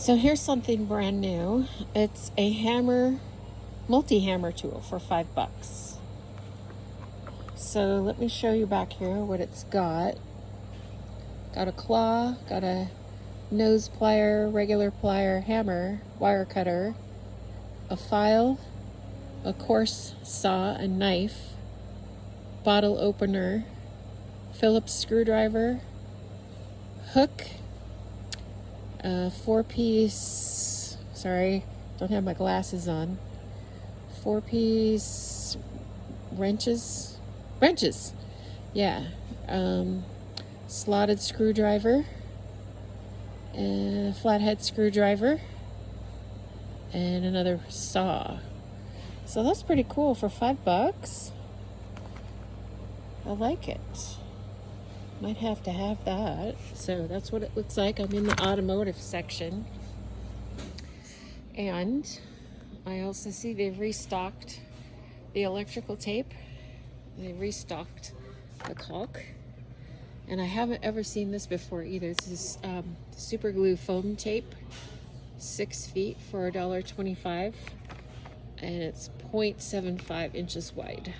So here's something brand new. It's a hammer, multi-hammer tool for $5. So let me show you back here what it's got. Got a claw, got a nose plier, regular plier, hammer, wire cutter, a file, a coarse saw, a knife, bottle opener, Phillips screwdriver, hook, four-piece, sorry, don't have my glasses on, four-piece wrenches, yeah, slotted screwdriver, and a flathead screwdriver, and another saw. So that's pretty cool for $5. I like it. Might have to have that. So that's what it looks like. I'm in the automotive section. And I also see they've restocked the electrical tape. They restocked the caulk. And I haven't ever seen this before either. This is super glue foam tape, 6 feet for $1.25, and it's 0.75 inches wide.